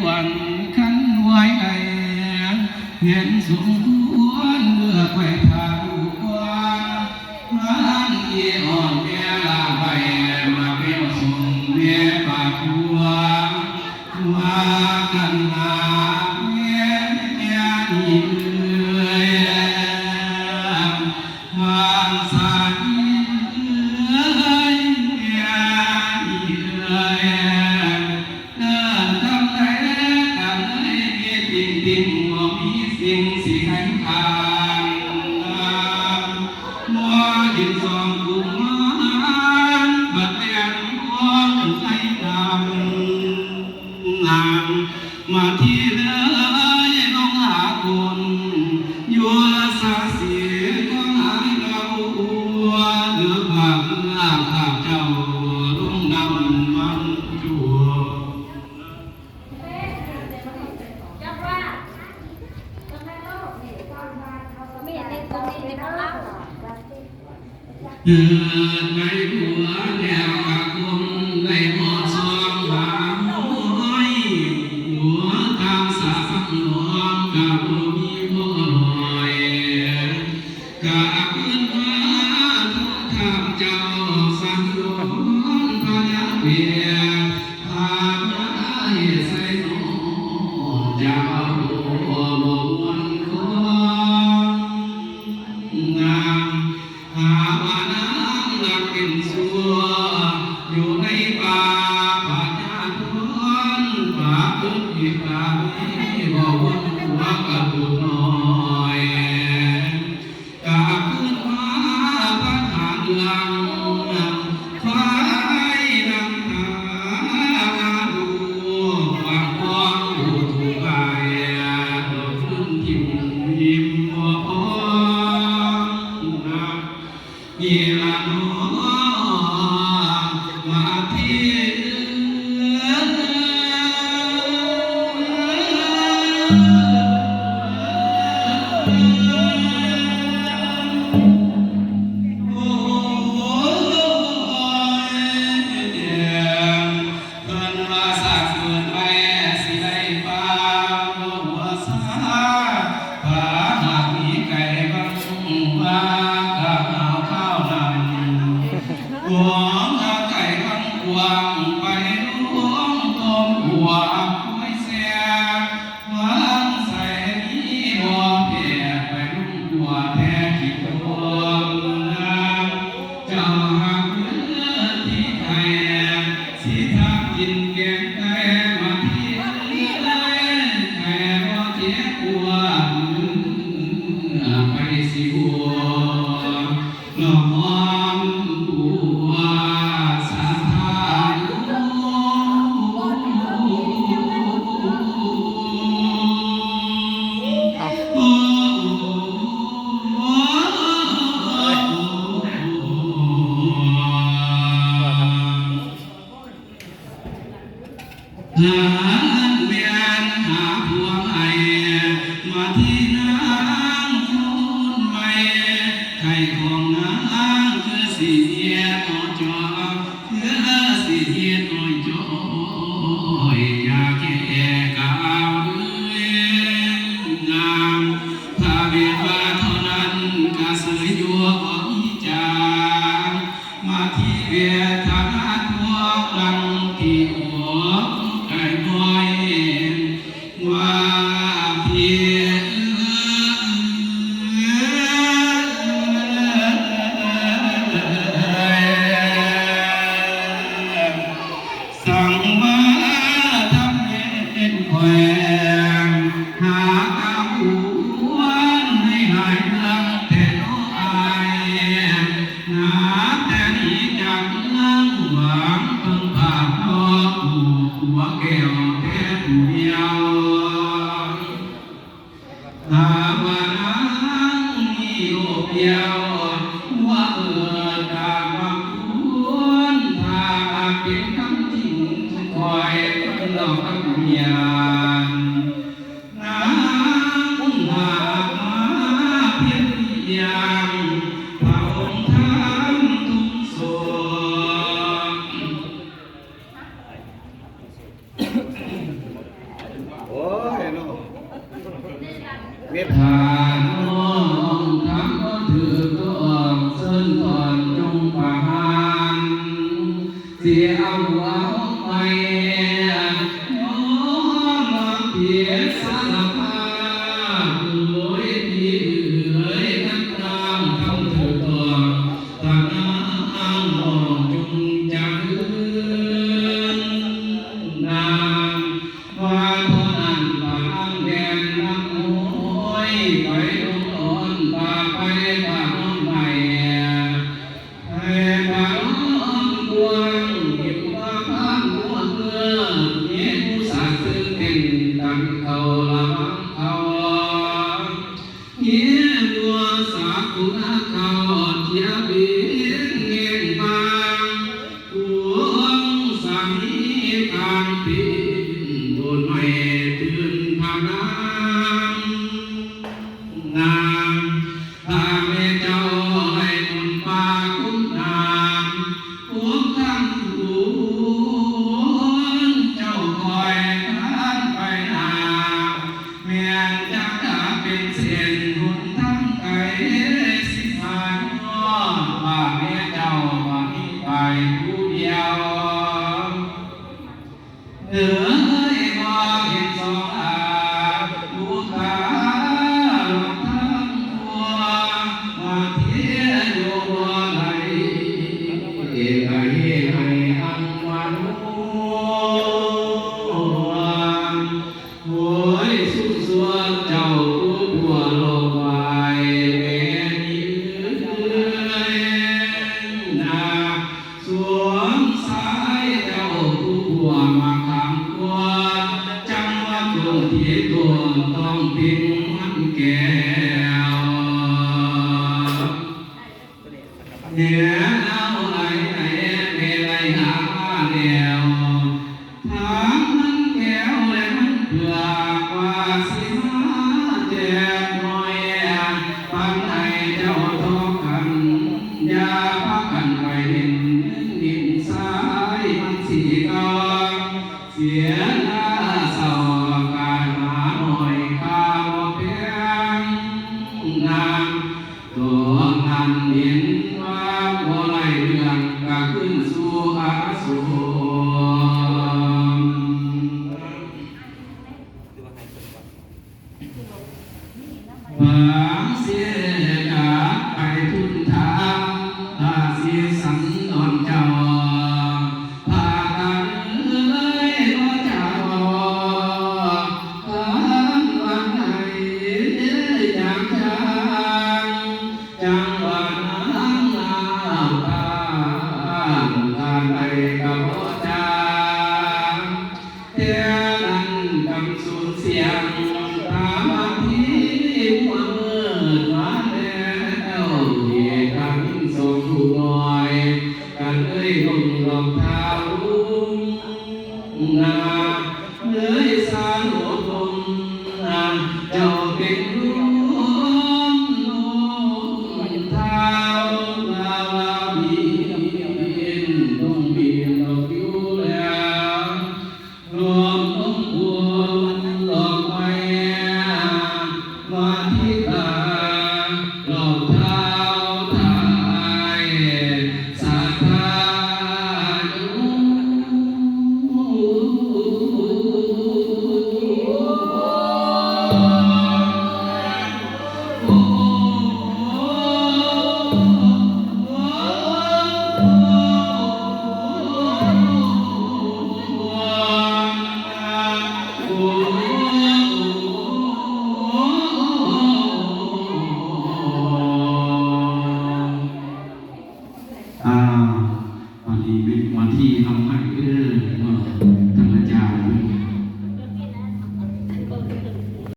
วันขันไว้ไอเห็นสมควรเลือกไว้ทางกว้างมันอีอ่อนเมียลาไปมาเป็นสมเมียปากหัวมากันมาเมียอีทางสายเอ้ยเอ้ยเดินทำไหนกันให้มีติ่งว่ามีสิ่งสิให้ทางมัวดินสองกุมารบัดเรียนความใจดำงามมาที่เด้อน้องหาคนอยู่สาสีก็หายเราเดือบางข้าเจ้ารุ่งนำมันจัวยืนในหัวแนวกะกุมในหมอดซองหางห้อยหัวตามสาสังหลวงกะบ่มีบ่ลอยกะพื้นฟ้าทุกทางเจ้าสังหลวงพญาเวียพามาให้ใส่หนอเจ้าบ่มวนของงามหาว่าน้ำหนักเป็นสัวอยู่ในป่าป่าญาทวนป่าพื้นอีกป่าไม่บ่วนหัวกระดูกน้อยกะขึ้นมาพัดหางหลังฟ้านำหาดูวางกว้างดูถูกกายโดดขึ้นทิมยิ้มบ่พอยีละน้อมาที่โอ้ยเพิ่นมาสากเกิดไปสิได้ฟ้าหัวสาผาหากมีไก่บางชุ่มว่าข้าวดำหัวไก่ข้างกวางไปล้วงต้มหัวไม่เสียวางใส่มีบ่อแผ่ไปลุ่มหัวแผ่ขี้โคลนเจ้าหากเนื้อที่ไทยสีทางกินแกงไก่มาที่ไก่บ่เจ็บปวดไปสิหัวน้องมอนบัวสาธาหาเวียนหาพวงไอมาที่นางคนใหม่ไข่ของนางคือสีเทียนอ่อนจอคือสีเทียนอ่อนจอยอยากแก่กาวด้วยงามถ้าเบียดว่าเท่านั้นกะเสยยัวของจางมาที่เวียนทางอาทวงดังที่หัวไก่น้อยว่าเพียสั่งมาทำเย็นแขวงหาอาหูวันให้หายเรื่องแต่น้องอายน้ำแต่นี้จากเรื่องหวังเพิ่งผ่านรอบหัวแก้วแท้ผู้เดียวหาว่านังมีโอเปียวว่าตามมาคุณทาเป็นคำจริงคอยหลอกเมียน้ำหามาเพียงอย่างพระองค์ท่านทุกส่วน ทานน้อมทำก็ถือก็ออกเส้นก่อนจงประหารเสียเอาหัวไปย้อนมาเพียสารพาโอ้ยพี่เอ๋ยนักนางทำเถิดตัวตานางมองจงจักนางว่าเท่านั้นปางแดนนักโอ้ยไปลงอ่อนป่าไปป่าน้องใหม่ให้ป่าน้องกวางเก็บว่าพานหัวเมื่อเย็นสาซึ่งเป็นตังเขาละมังเขาเฮียบัวสากุณาเขาเทียบีเงียนบางตัวสามีกลางปีโดนไม่ตื่นพานนางพาแม่เจ้าให้คนป่าคุ้มนางพวกทั้งผู้เจ้าคอยทานไปนาแม่จะเป็นเส้นหนทางไกลสิพานย้อนว่าแม่เจ้าว่ามีไปผู้เดียวเหนือมองเห็นสองอาลูกขาหลอกทั้งตัวมาเที่ยวอยู่บ่ไหลเอ๋ไให้อันวันโอ้ยสุดสัวเจ้าผู้บัวโลกวายแม่นี้เอ้ยนาสวมสายเจ้าผู้บัวมาคำกวดจังว่าตัวที่ตัวต้องทิ้งมันแก้วเหนือเอาไหลไหลเวไลหาแนวทางมันแก้วและมันเพื่อกว่าสิมาแจกหน่อยปันให้เจ้าทอกันอย่าพักกันไปเห็นดินสายมันสีกองเสียหน้าเศร้าการหาหน่อยข้าบ่เพียงนางตัวนั้นเห็นว่าบ่ไหลเรื่องก็ขึ้นสู่อาสูบางเสียจากไปทุนทางตาเสียสันนอนเจ้าพากันเลยว่าเจ้าวันไหนอยากจังหวะนั้นนาตาการใดก็บ่จางเท่านั้นกำสูญเสียงตามาที่หัวมืดมาแล้วเหตุการณ์ส่งผู้น้อยกันเลยลงรองเท้านาเลยสารหัวคงเจ้าเป็นลูกเท้าลาวาบีต้องเบียนดอกอยู่แล้วรวมต้นบัวดอกไม้มาที่ตาหลอกเท้าทายสาธาอยู่วันนี้เป็นวันที่ทำให้เนาะ